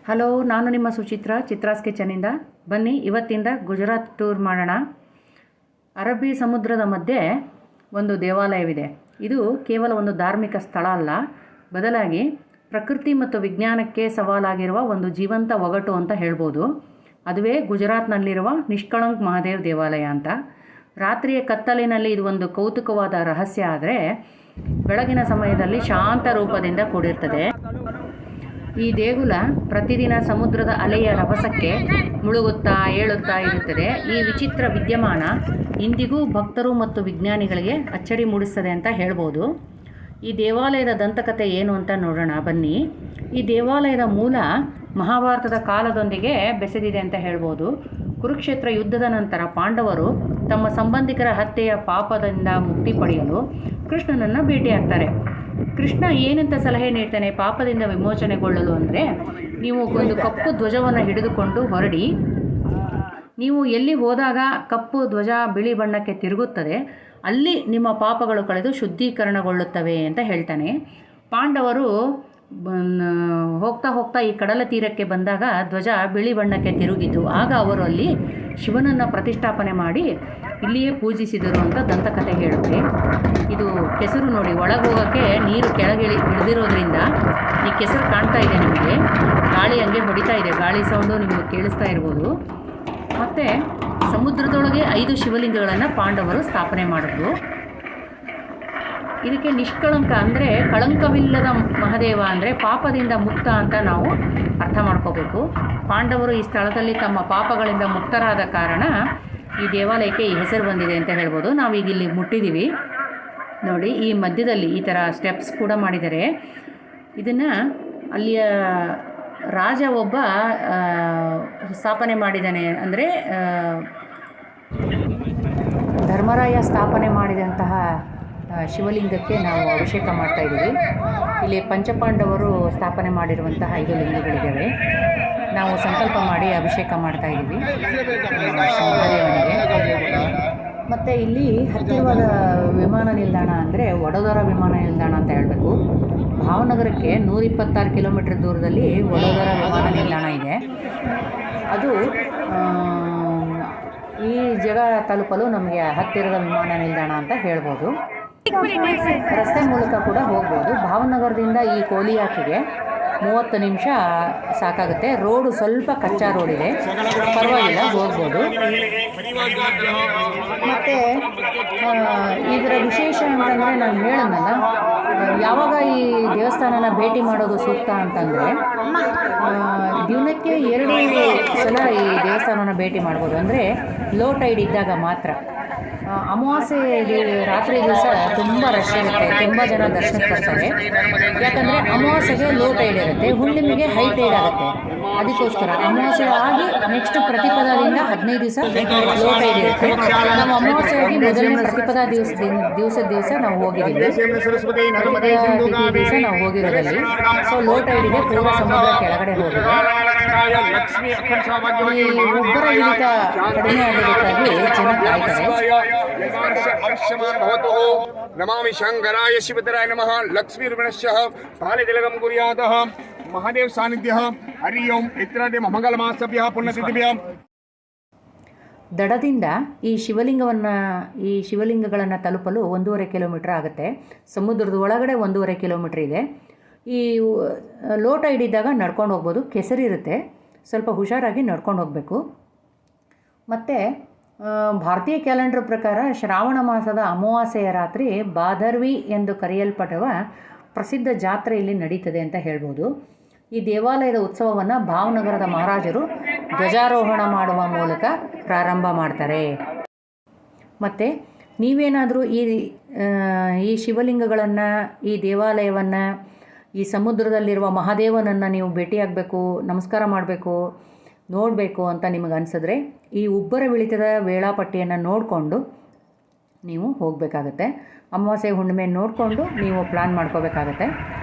Hello, ನಾನು ನಿಮ್ಮ ಚಿತ್ರಾಸ್ ಕಿಚನಿಂದ. ಬನ್ನಿ ಇವತ್ತಿಂದ ಗುಜರಾತ್ ಟೂರ್ ಮಾಡೋಣ. ಅರಬ್ಬಿ ಸಮುದ್ರದ ಮಧ್ಯೆ ಒಂದು ದೇವಾಲಯವಿದೆ. ಇದು ಕೇವಲ ಒಂದು ಧಾರ್ಮಿಕ ಸ್ಥಳ ಅಲ್ಲ, ಬದಲಾಗಿ ಪ್ರಕೃತಿ ಮತ್ತು ವಿಜ್ಞಾನಕ್ಕೆ ಸವಾಲಾಗಿರುವ ಒಂದು ಜೀವಂತ ಒಗಟು ಅಂತ ಹೇಳ್ಬೋದು. ಅದುವೇ ಗುಜರಾತ್ನಲ್ಲಿರುವ ನಿಷ್ಕಳಂಕ್ ಮಹಾದೇವ್ ದೇವಾಲಯ ಅಂತ. ರಾತ್ರಿಯ ಕತ್ತಲಿನಲ್ಲಿ ಇದು ಒಂದು ಕೌತುಕವಾದ ರಹಸ್ಯ, ಆದರೆ ಬೆಳಗಿನ ಸಮಯದಲ್ಲಿ ಶಾಂತ ರೂಪದಿಂದ ಕೂಡಿರ್ತದೆ. ಈ ದೇಗುಲ ಪ್ರತಿದಿನ ಸಮುದ್ರದ ಅಲೆಯ ರಭಸಕ್ಕೆ ಮುಳುಗುತ್ತಾ ಏಳುತ್ತಾ ಇರುತ್ತದೆ. ಈ ವಿಚಿತ್ರ ವಿದ್ಯಮಾನ ಇಂದಿಗೂ ಭಕ್ತರು ಮತ್ತು ವಿಜ್ಞಾನಿಗಳಿಗೆ ಅಚ್ಚರಿ ಮೂಡಿಸ್ತದೆ ಅಂತ ಹೇಳ್ಬೋದು. ಈ ದೇವಾಲಯದ ದಂತಕಥೆ ಏನು ಅಂತ ನೋಡೋಣ ಬನ್ನಿ. ಈ ದೇವಾಲಯದ ಮೂಲ ಮಹಾಭಾರತದ ಕಾಲದೊಂದಿಗೆ ಬೆಸೆದಿದೆ ಅಂತ ಹೇಳ್ಬೋದು. ಕುರುಕ್ಷೇತ್ರ ಯುದ್ಧದ ನಂತರ ಪಾಂಡವರು ತಮ್ಮ ಸಂಬಂಧಿಕರ ಹತ್ಯೆಯ ಪಾಪದಿಂದ ಮುಕ್ತಿ ಪಡೆಯಲು ಕೃಷ್ಣನನ್ನು ಭೇಟಿಯಾಗ್ತಾರೆ. ಕೃಷ್ಣ ಏನಂತ ಸಲಹೆ ನೀಡ್ತಾನೆ ಪಾಪದಿಂದ ವಿಮೋಚನೆಗೊಳ್ಳಲು ಅಂದರೆ, ನೀವು ಒಂದು ಕಪ್ಪು ಧ್ವಜವನ್ನು ಹಿಡಿದುಕೊಂಡು ಹೊರಡಿ. ನೀವು ಎಲ್ಲಿ ಹೋದಾಗ ಕಪ್ಪು ಧ್ವಜ ಬಿಳಿ ಬಣ್ಣಕ್ಕೆ ತಿರುಗುತ್ತದೆ, ಅಲ್ಲಿ ನಿಮ್ಮ ಪಾಪಗಳು ಕಳೆದು ಶುದ್ಧೀಕರಣಗೊಳ್ಳುತ್ತವೆ ಅಂತ ಹೇಳ್ತಾನೆ. ಪಾಂಡವರು ಹೋಗ್ತಾ ಹೋಗ್ತಾ ಈ ಕಡಲ ತೀರಕ್ಕೆ ಬಂದಾಗ ಧ್ವಜ ಬಿಳಿ ಬಣ್ಣಕ್ಕೆ ತಿರುಗಿತು. ಆಗ ಅವರು ಅಲ್ಲಿ ಶಿವನನ್ನು ಪ್ರತಿಷ್ಠಾಪನೆ ಮಾಡಿ ಇಲ್ಲಿಯೇ ಪೂಜಿಸಿದರು ಅಂತ ದಂತಕಥೆ ಹೇಳುತ್ತೆ. ಇದು ಕೆಸರು ನೋಡಿ, ಒಳಗೋಗೋಕ್ಕೆ ನೀರು ಕೆಳಗೆ ಇಳಿದಿರೋದ್ರಿಂದ ಈ ಕೆಸರು ಕಾಣ್ತಾ ಇದೆ ನಿಮಗೆ. ಗಾಳಿ ಹಂಗೆ ಹೊಡಿತಾ ಇದೆ, ಗಾಳಿ ಸೌಂಡು ನಿಮಗೆ ಕೇಳಿಸ್ತಾ ಇರ್ಬೋದು. ಮತ್ತು ಸಮುದ್ರದೊಳಗೆ 5 ಶಿವಲಿಂಗಗಳನ್ನು ಪಾಂಡವರು ಸ್ಥಾಪನೆ ಮಾಡಿದ್ರು. ಇದಕ್ಕೆ ನಿಷ್ಕಳಂಕ ಅಂದರೆ ಕಳಂಕವಿಲ್ಲದ ಮಹಾದೇವ ಅಂದರೆ ಪಾಪದಿಂದ ಮುಕ್ತ ಅಂತ ನಾವು ಅರ್ಥ ಮಾಡ್ಕೋಬೇಕು. ಪಾಂಡವರು ಈ ಸ್ಥಳದಲ್ಲಿ ತಮ್ಮ ಪಾಪಗಳಿಂದ ಮುಕ್ತರಾದ ಕಾರಣ ಈ ದೇವಾಲಯಕ್ಕೆ ಈ ಹೆಸರು ಬಂದಿದೆ ಅಂತ ಹೇಳ್ಬೋದು. ನಾವೀಗ ಇಲ್ಲಿ ಮುಟ್ಟಿದ್ದೀವಿ ನೋಡಿ, ಈ ಮಧ್ಯದಲ್ಲಿ ಈ ಥರ ಸ್ಟೆಪ್ಸ್ ಕೂಡ ಮಾಡಿದ್ದಾರೆ. ಇದನ್ನು ಅಲ್ಲಿಯ ರಾಜ ಒಬ್ಬ ಸ್ಥಾಪನೆ ಮಾಡಿದ್ದಾನೆ. ಅಂದರೆ ಧರ್ಮರಾಯ ಸ್ಥಾಪನೆ ಮಾಡಿದಂತಹ ಶಿವಲಿಂಗಕ್ಕೆ ನಾವು ಅಭಿಷೇಕ ಮಾಡ್ತಾಯಿದ್ದೀವಿ. ಇಲ್ಲಿ ಪಂಚಪಾಂಡವರು ಸ್ಥಾಪನೆ ಮಾಡಿರುವಂತಹ 5 ಲಿಂಗಗಳಿದ್ದಾವೆ. ನಾವು ಸಂಕಲ್ಪ ಮಾಡಿ ಅಭಿಷೇಕ ಮಾಡ್ತಾಯಿದ್ದೀವಿ ಮಹಾದೇವನಿಗೆ. ಮತ್ತು ಇಲ್ಲಿ ಹತ್ತಿರವಾದ ವಿಮಾನ ನಿಲ್ದಾಣ ಅಂದರೆ ವಡೋದರ ವಿಮಾನ ನಿಲ್ದಾಣ ಅಂತ ಹೇಳಬೇಕು. ಭಾವನಗರಕ್ಕೆ 126 ಕಿಲೋಮೀಟರ್ ದೂರದಲ್ಲಿ ವಡೋದರ ವಿಮಾನ ನಿಲ್ದಾಣ ಇದೆ. ಅದು ಈ ಜಾಗ ತಲುಪಲು ನಮಗೆ ಹತ್ತಿರದ ವಿಮಾನ ನಿಲ್ದಾಣ ಅಂತ ಹೇಳ್ಬೋದು. ರಸ್ತೆ ಮೂಲಕ ಕೂಡ ಹೋಗ್ಬೋದು. ಭಾವನಗರದಿಂದ ಈ ಕೋಲಿಯಾಕಿಗೆ 30 ನಿಮಿಷ ಸಾಕಾಗುತ್ತೆ. ರೋಡು ಸ್ವಲ್ಪ ಕಚ್ಚಾ ರೋಡ್ ಇದೆ, ಪರವಾಗಿಲ್ಲ, ಹೋಗ್ಬೋದು. ಮತ್ತು ಇದರ ವಿಶೇಷ ಅಂತಂದರೆ ನಾನು ಹೇಳೋದಲ್ಲ, ಯಾವಾಗ ಈ ದೇವಸ್ಥಾನನ ಭೇಟಿ ಮಾಡೋದು ಸೂಕ್ತ ಅಂತಂದರೆ ದಿನಕ್ಕೆ 2 ಸಲ ಈ ದೇವಸ್ಥಾನನ ಭೇಟಿ ಮಾಡ್ಬೋದು. ಅಂದರೆ ಲೋ ಟೈಡ್ ಇದ್ದಾಗ ಮಾತ್ರ. ಅಮಾವಾಸ್ಯೆ ರಾತ್ರಿ ದಿವಸ ತುಂಬ ರಶ್ ಇರುತ್ತೆ, ತುಂಬ ಜನ ದರ್ಶನಕ್ಕೆ ಬರ್ತಾರೆ. ಯಾಕಂದರೆ ಅಮಾವಾಸ್ಯೆಗೆ ಲೋ ಟೈಡ್ ಇರುತ್ತೆ, ಹುಣ್ಣಿಮೆಗೆ ಹೈ ಟೈಡ್ ಆಗುತ್ತೆ. ಅದಕ್ಕೋಸ್ಕರ ಅಮಾವಾಸ್ಯೆ ಆಗಿ ನೆಕ್ಸ್ಟ್ ಪ್ರತಿಪದದಿಂದ 15 ದಿವಸ ಲೋ ಟೈಡ್ ಇರುತ್ತೆ. ನಾವು ಅಮಾವಾಸ್ಯೆಯಾಗಿ ಮೊದಲನೇ ಪ್ರತಿಪದ ದಿವಸ ನಾವು ಹೋಗಿದ್ದೀವಿ. ದಿವಸ ನಾವು ಹೋಗಿರೋದಲ್ಲಿ ಸೊ ಲೋ ಟೈಡ್ ಇದೆ, ಪೂರ್ವ ಸಮುದ್ರ ಕೆಳಗಡೆ ಹೋಗಿದೆ. ಈ ಒಬ್ಬರ ಇಳಿತ ಕಡಿಮೆ ಆಗೋದಕ್ಕಾಗಿ ಜನ ಕಾಯ್ತಾರೆ. ನಮಾಮಿ ಶಂಕರಾಯ ಶಿವತರಾಯ ನಮಃ. ಲಕ್ಷ್ಮೀರ್ವಿಣಶ್ಯಃ ಪಾಲಿತಿಲಕಂ ಕುರ್ಯಾತಃ. ಮಹಾದೇವ ಸಾನ್ನಿಧ್ಯ ಹರಿ ಓಂ. ಇತ್ರಾದಿ ಮಂಗಲ ಮಾಸಭ್ಯ ಪುಣ್ಯತಿಥಿಭ್ಯ. ದಡದಿಂದ ಈ ಶಿವಲಿಂಗಗಳನ್ನು ತಲುಪಲು 1.5 ಕಿಲೋಮೀಟರ್ ಆಗುತ್ತೆ. ಸಮುದ್ರದ ಒಳಗಡೆ 1.5 ಕಿಲೋಮೀಟರ್ ಇದೆ. ಈ ಲೋ ಟೈಡ್ ಇದ್ದಾಗ ನಡ್ಕೊಂಡು ಹೋಗ್ಬೋದು, ಕೆಸರಿರುತ್ತೆ, ಸ್ವಲ್ಪ ಹುಷಾರಾಗಿ ನಡ್ಕೊಂಡು ಹೋಗಬೇಕು. ಮತ್ತು ಭಾರತೀಯ ಕ್ಯಾಲೆಂಡರ್ ಪ್ರಕಾರ ಶ್ರಾವಣ ಮಾಸದ ಅಮಾವಾಸ್ಯೆಯ ರಾತ್ರಿ ಬಾಧರ್ವಿ ಎಂದು ಕರೆಯಲ್ಪಡುವ ಪ್ರಸಿದ್ಧ ಜಾತ್ರೆ ಇಲ್ಲಿ ನಡೀತದೆ ಅಂತ ಹೇಳ್ಬೋದು. ಈ ದೇವಾಲಯದ ಉತ್ಸವವನ್ನು ಭಾವನಗರದ ಮಹಾರಾಜರು ಧ್ವಜಾರೋಹಣ ಮಾಡುವ ಮೂಲಕ ಪ್ರಾರಂಭ ಮಾಡ್ತಾರೆ. ಮತ್ತು ನೀವೇನಾದರೂ ಈ ಶಿವಲಿಂಗಗಳನ್ನು, ಈ ದೇವಾಲಯವನ್ನು, ಈ ಸಮುದ್ರದಲ್ಲಿರುವ ಮಹಾದೇವನನ್ನು ನೀವು ಭೇಟಿಯಾಗಬೇಕು, ನಮಸ್ಕಾರ ಮಾಡಬೇಕು, ನೋಡಬೇಕು ಅಂತ ನಿಮಗೆ ಅನಿಸಿದ್ರೆ ಈ ಉಬ್ಬರವಿಳಿತದ ವೇಳಾಪಟ್ಟಿಯನ್ನು ನೋಡಿಕೊಂಡು ನೀವು ಹೋಗಬೇಕಾಗತ್ತೆ. ಅಮಾವಾಸ್ಯೆ ಹುಣ್ಣಿಮೆ ನೋಡಿಕೊಂಡು ನೀವು ಪ್ಲ್ಯಾನ್ ಮಾಡ್ಕೋಬೇಕಾಗತ್ತೆ.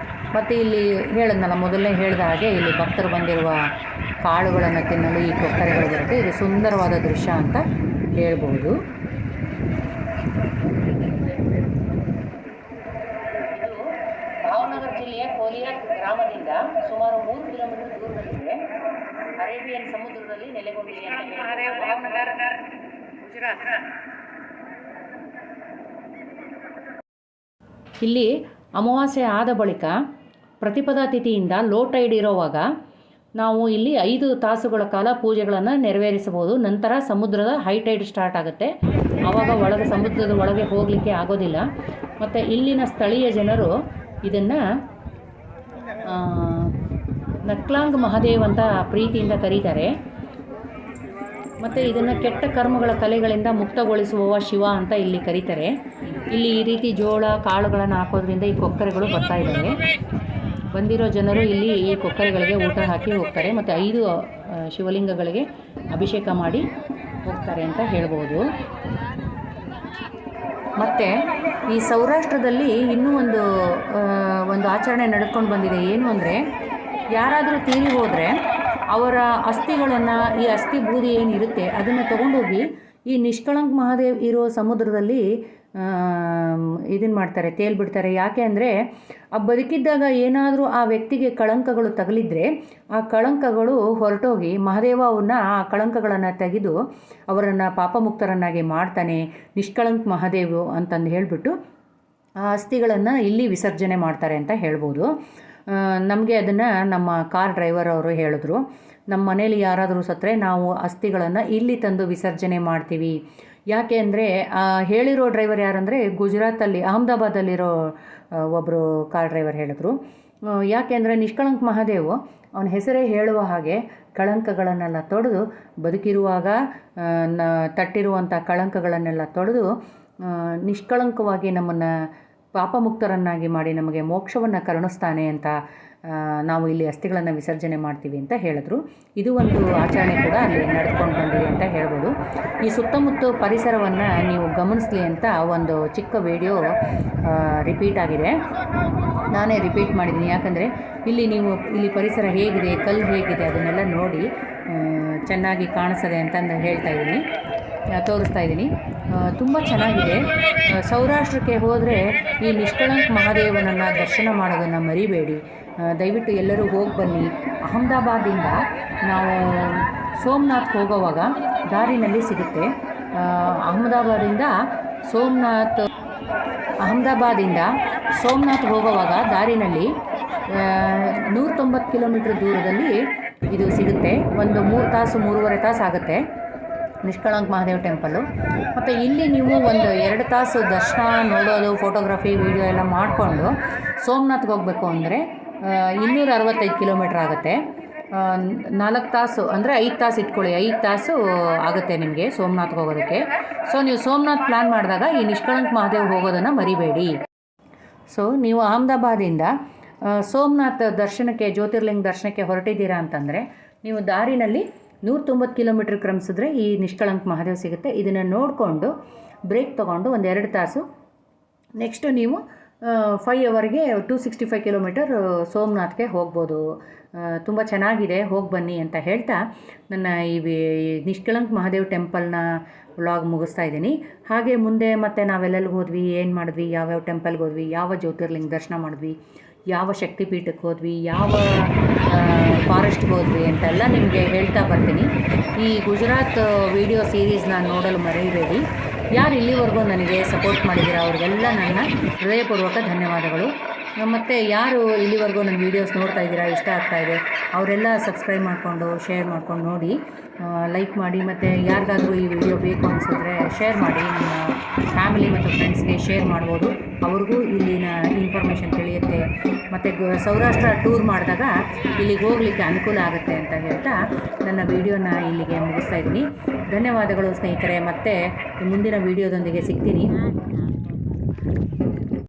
ಮತ್ತು ಇಲ್ಲಿ ಹೇಳಿದ್ನಲ್ಲ, ಮೊದಲನೇ ಹೇಳಿದ ಹಾಗೆ ಇಲ್ಲಿ ಭಕ್ತರು ಬಂದಿರುವ ಕಾಳುಗಳನ್ನು ತಿನ್ನಲು ಈ ಕೊಕ್ಕರೆಗಳು ಬರುತ್ತೆ. ಇದು ಸುಂದರವಾದ ದೃಶ್ಯ ಅಂತ ಹೇಳ್ಬೋದು. ಭಾವನಗರ ಜಿಲ್ಲೆಯ ಕೋಲಿಯಾಕ್ ಗ್ರಾಮದಿಂದ ಸುಮಾರು 3 ಕಿಲೋಮೀಟರ್ ದೂರದಲ್ಲಿದೆ. ಅರೇಬಿಯನ್ ಸಮುದ್ರದಲ್ಲಿ ನೆಲೆಗೊಂಡಿದೆ ಅಂತ ಹೇಳ್ಬೋದು. ಗುಜರಾತ್. ಇಲ್ಲಿ ಅಮಾವಾಸ್ಯೆ ಆದ ಬಳಿಕ ಪ್ರತಿಪದಾ ತಿಥಿಯಿಂದ ಲೋ ಟೈಡ್ ಇರೋವಾಗ ನಾವು ಇಲ್ಲಿ 5 ತಾಸುಗಳ ಕಾಲ ಪೂಜೆಗಳನ್ನು ನೆರವೇರಿಸಬಹುದು. ನಂತರ ಸಮುದ್ರದ ಹೈ ಟೈಡ್ ಸ್ಟಾರ್ಟ್ ಆಗುತ್ತೆ. ಆವಾಗ ಸಮುದ್ರದ ಒಳಗೆ ಹೋಗಲಿಕ್ಕೆ ಆಗೋದಿಲ್ಲ. ಮತ್ತು ಇಲ್ಲಿನ ಸ್ಥಳೀಯ ಜನರು ಇದನ್ನು ನಕ್ಲಾಂಗ್ ಮಹಾದೇವ್ ಅಂತ ಪ್ರೀತಿಯಿಂದ ಕರೀತಾರೆ. ಮತ್ತು ಇದನ್ನು ಕೆಟ್ಟ ಕರ್ಮಗಳ ಕಲೆಗಳಿಂದ ಮುಕ್ತಗೊಳಿಸುವ ಶಿವ ಅಂತ ಇಲ್ಲಿ ಕರೀತಾರೆ. ಇಲ್ಲಿ ಈ ರೀತಿ ಜೋಳ ಕಾಳುಗಳನ್ನು ಹಾಕೋದ್ರಿಂದ ಈ ಕೊಕ್ಕರೆಗಳು ಬರ್ತಾ ಇದ್ದಾವೆ. ಬಂದಿರೋ ಜನರು ಇಲ್ಲಿ ಈ ಕೊಕ್ಕರೆಗಳಿಗೆ ಊಟ ಹಾಕಿ ಹೋಗ್ತಾರೆ. ಮತ್ತು 5 ಶಿವಲಿಂಗಗಳಿಗೆ ಅಭಿಷೇಕ ಮಾಡಿ ಹೋಗ್ತಾರೆ ಅಂತ ಹೇಳ್ಬೋದು. ಮತ್ತು ಈ ಸೌರಾಷ್ಟ್ರದಲ್ಲಿ ಇನ್ನೂ ಒಂದು ಆಚರಣೆ ನಡ್ಕೊಂಡು ಬಂದಿದೆ. ಏನು ಅಂದರೆ, ಯಾರಾದರೂ ತೀರಿ ಹೋದರೆ ಅವರ ಅಸ್ಥಿಗಳನ್ನು, ಈ ಅಸ್ಥಿ ಬೂದಿ ಏನಿರುತ್ತೆ ಅದನ್ನು ತೊಗೊಂಡೋಗಿ ಈ ನಿಷ್ಕಳಂಕ್ ಮಹಾದೇವ್ ಇರೋ ಸಮುದ್ರದಲ್ಲಿ ಇದನ್ನು ಮಾಡ್ತಾರೆ, ತೇಲ್ಬಿಡ್ತಾರೆ. ಯಾಕೆ ಅಂದರೆ, ಆ ಬದುಕಿದ್ದಾಗ ಏನಾದರೂ ಆ ವ್ಯಕ್ತಿಗೆ ಕಳಂಕಗಳು ತಗಲಿದ್ರೆ ಆ ಕಳಂಕಗಳು ಹೊರಟೋಗಿ ಮಹಾದೇವ ಅವನ್ನ ಆ ಕಳಂಕಗಳನ್ನು ತೆಗೆದು ಅವರನ್ನು ಪಾಪಮುಕ್ತರನ್ನಾಗಿ ಮಾಡ್ತಾನೆ, ನಿಷ್ಕಳಂಕ್ ಮಹಾದೇವ್ ಅಂತಂದು ಹೇಳಿಬಿಟ್ಟು ಆ ಅಸ್ಥಿಗಳನ್ನು ಇಲ್ಲಿ ವಿಸರ್ಜನೆ ಮಾಡ್ತಾರೆ ಅಂತ ಹೇಳ್ಬೋದು. ನಮಗೆ ಅದನ್ನು ನಮ್ಮ ಕಾರ್ ಡ್ರೈವರ್ ಅವರು ಹೇಳಿದ್ರು. ನಮ್ಮ ಮನೇಲಿ ಯಾರಾದರೂ ಸತ್ತರೆ ನಾವು ಅಸ್ಥಿಗಳನ್ನು ಇಲ್ಲಿ ತಂದು ವಿಸರ್ಜನೆ ಮಾಡ್ತೀವಿ. ಯಾಕೆ ಅಂದರೆ, ಹೇಳಿರೋ ಡ್ರೈವರ್ ಯಾರಂದರೆ ಗುಜರಾತಲ್ಲಿ ಅಹಮದಾಬಾದಲ್ಲಿರೋ ಒಬ್ಬರು ಕಾರ್ ಡ್ರೈವರ್ ಹೇಳಿದ್ರು. ಯಾಕೆ ಅಂದರೆ, ನಿಷ್ಕಳಂಕ್ ಮಹಾದೇವ್ ಅವನ ಹೆಸರೇ ಹೇಳುವ ಹಾಗೆ ಕಳಂಕಗಳನ್ನೆಲ್ಲ ತೊಡೆದು ಬದುಕಿರುವಾಗ ತಟ್ಟಿರುವಂಥ ಕಳಂಕಗಳನ್ನೆಲ್ಲ ತೊಡೆದು ನಿಷ್ಕಳಂಕವಾಗಿ ನಮ್ಮನ್ನು ಪಾಪಮುಕ್ತರನ್ನಾಗಿ ಮಾಡಿ ನಮಗೆ ಮೋಕ್ಷವನ್ನು ಕರುಣಿಸ್ತಾನೆ ಅಂತ ನಾವು ಇಲ್ಲಿ ಅಸ್ಥಿಗಳನ್ನು ವಿಸರ್ಜನೆ ಮಾಡ್ತೀವಿ ಅಂತ ಹೇಳಿದ್ರು. ಇದು ಒಂದು ಆಚರಣೆ ಕೂಡ ಅಲ್ಲಿ ನಡೆದುಕೊಂಡು ಬಂದಿದೆ ಅಂತ ಹೇಳ್ಬೋದು. ಈ ಸುತ್ತಮುತ್ತ ಪರಿಸರವನ್ನು ನೀವು ಗಮನಿಸಲಿ ಅಂತ ಒಂದು ಚಿಕ್ಕ ವಿಡಿಯೋ ರಿಪೀಟ್ ಆಗಿದೆ. ನಾನೇ ರಿಪೀಟ್ ಮಾಡಿದ್ದೀನಿ. ಯಾಕಂದರೆ ಇಲ್ಲಿ ಪರಿಸರ ಹೇಗಿದೆ, ಕಲ್ಲು ಹೇಗಿದೆ ಅದನ್ನೆಲ್ಲ ನೋಡಿ ಚೆನ್ನಾಗಿ ಕಾಣಿಸ್ತದೆ ಅಂತಂದು ತೋರಿಸ್ತಾ ಇದ್ದೀನಿ. ತುಂಬ ಚೆನ್ನಾಗಿದೆ. ಸೌರಾಷ್ಟ್ರಕ್ಕೆ ಹೋದರೆ ಈ ನಿಷ್ಕಳಂಕ್ ಮಹಾದೇವನನ್ನು ದರ್ಶನ ಮಾಡೋದನ್ನು ಮರಿಬೇಡಿ. ದಯವಿಟ್ಟು ಎಲ್ಲರೂ ಹೋಗಿ ಬನ್ನಿ. ಅಹಮದಾಬಾದಿಂದ ನಾವು ಸೋಮನಾಥ್ ಹೋಗೋವಾಗ ದಾರಿನಲ್ಲಿ ಸಿಗುತ್ತೆ. ಅಹಮದಾಬಾದಿಂದ ಸೋಮನಾಥ್ ಹೋಗೋವಾಗ ದಾರಿನಲ್ಲಿ 190 ಕಿಲೋಮೀಟ್ರ್ ದೂರದಲ್ಲಿ ಇದು ಸಿಗುತ್ತೆ. ಒಂದು 3-3.5 ತಾಸು ಆಗುತ್ತೆ ನಿಷ್ಕಳಂಕ್ ಮಹಾದೇವ್ ಟೆಂಪಲ್ಲು. ಮತ್ತು ಇಲ್ಲಿ ನೀವು ಒಂದು 2 ತಾಸು ದರ್ಶನ ನೋಡೋದು, ಫೋಟೋಗ್ರಫಿ, ವಿಡಿಯೋ ಎಲ್ಲ ಮಾಡಿಕೊಂಡು ಸೋಮನಾಥ್ಗೆ ಹೋಗಬೇಕು ಅಂದರೆ 265 ಕಿಲೋಮೀಟ್ರ್ ಆಗುತ್ತೆ. 4 ತಾಸು ಅಂದರೆ 5 ತಾಸು ಇಟ್ಕೊಳ್ಳಿ, 5 ತಾಸು ಆಗುತ್ತೆ ನಿಮಗೆ ಸೋಮನಾಥ್ಗೆ ಹೋಗೋದಕ್ಕೆ. ಸೊ ನೀವು ಸೋಮನಾಥ್ ಪ್ಲ್ಯಾನ್ ಮಾಡಿದಾಗ ಈ ನಿಷ್ಕಳಂಕ್ ಮಹಾದೇವ್ ಹೋಗೋದನ್ನು ಮರಿಬೇಡಿ. ಸೊ ನೀವು ಅಹಮದಾಬಾದಿಂದ ಸೋಮನಾಥ್ ದರ್ಶನಕ್ಕೆ, ಜ್ಯೋತಿರ್ಲಿಂಗ ದರ್ಶನಕ್ಕೆ ಹೊರಟಿದ್ದೀರಾ ಅಂತಂದರೆ ನೀವು ದಾರಿನಲ್ಲಿ 190 ಕಿಲೋಮೀಟ್ರ್ ಕ್ರಮಿಸಿದ್ರೆ ಈ ನಿಷ್ಕಳಂಕ್ ಮಹಾದೇವ್ ಸಿಗುತ್ತೆ. ಇದನ್ನು ನೋಡಿಕೊಂಡು ಬ್ರೇಕ್ ತೊಗೊಂಡು ಒಂದು 2 ತಾಸು ನೆಕ್ಸ್ಟು ನೀವು 5 ಅವರ್ಗೆ 265 ಕಿಲೋಮೀಟರ್ ಸೋಮನಾಥ್ಗೆ ಹೋಗ್ಬೋದು. ತುಂಬ ಚೆನ್ನಾಗಿದೆ, ಹೋಗಿ ಬನ್ನಿ ಅಂತ ಹೇಳ್ತಾ ನನ್ನ ಈ ನಿಷ್ಕಳಂಕ್ ಮಹಾದೇವ್ ಟೆಂಪಲ್ನ ವ್ಲಾಗ್ ಮುಗಿಸ್ತಾ ಇದ್ದೀನಿ. ಹಾಗೆ ಮುಂದೆ ಮತ್ತೆ ನಾವೆಲ್ಲೆಲ್ಲಿಗೆ ಹೋದ್ವಿ, ಏನು ಮಾಡಿದ್ವಿ, ಯಾವ್ಯಾವ ಟೆಂಪಲ್ಗೆ ಹೋದ್ವಿ, ಯಾವ ಜ್ಯೋತಿರ್ಲಿಂಗ ದರ್ಶನ ಮಾಡಿದ್ವಿ, ಯಾವ ಶಕ್ತಿಪೀಠಕ್ಕೆ ಹೋದ್ವಿ, ಯಾವ ಫಾರೆಸ್ಟ್ಗೆ ಹೋದ್ವಿ ಅಂತೆಲ್ಲ ನಿಮಗೆ ಹೇಳ್ತಾ ಬರ್ತೀನಿ. ಈ ಗುಜರಾತ್ ವಿಡಿಯೋ ಸೀರೀಸ್ನ ನೋಡಲು ಮರೆಯಬೇಡಿ. ಯಾರು ಇಲ್ಲಿವರೆಗೂ ನನಗೆ ಸಪೋರ್ಟ್ ಮಾಡಿದ್ದೀರಾ ಅವ್ರಿಗೆಲ್ಲ ನನ್ನ ಹೃದಯಪೂರ್ವಕ ಧನ್ಯವಾದಗಳು. ಮತ್ತು ಯಾರು ಇಲ್ಲಿವರೆಗೂ ನನ್ನ ವೀಡಿಯೋಸ್ ನೋಡ್ತಾ ಇದ್ದೀರಾ, ಇಷ್ಟ ಆಗ್ತಾಯಿದೆ, ಅವರೆಲ್ಲ ಸಬ್ಸ್ಕ್ರೈಬ್ ಮಾಡಿಕೊಂಡು ಶೇರ್ ಮಾಡ್ಕೊಂಡು ನೋಡಿ, ಲೈಕ್ ಮಾಡಿ. ಮತ್ತು ಯಾರಿಗಾದರೂ ಈ ವಿಡಿಯೋ ಬೇಕು ಅನಿಸಿದ್ರೆ ಶೇರ್ ಮಾಡಿ. ನಿಮ್ಮ ಫ್ಯಾಮಿಲಿ ಮತ್ತು ಫ್ರೆಂಡ್ಸ್ಗೆ ಶೇರ್ ಮಾಡ್ಬೋದು, ಅವ್ರಿಗೂ ಇಲ್ಲಿನ ಇನ್ಫಾರ್ಮೇಷನ್ ತಿಳಿಯುತ್ತೆ. ಮತ್ತು ಸೌರಾಷ್ಟ್ರ ಟೂರ್ ಮಾಡಿದಾಗ ಇಲ್ಲಿಗೆ ಹೋಗಲಿಕ್ಕೆ ಅನುಕೂಲ ಆಗುತ್ತೆ ಅಂತ ಹೇಳ್ತಾ ನನ್ನ ವಿಡಿಯೋನ ಇಲ್ಲಿಗೆ ಮುಗಿಸ್ತಾ ಇದ್ದೀನಿ. ಧನ್ಯವಾದಗಳು ಸ್ನೇಹಿತರೆ. ಮತ್ತೆ ಮುಂದಿನ ವಿಡಿಯೋದೊಂದಿಗೆ ಸಿಗ್ತೀನಿ.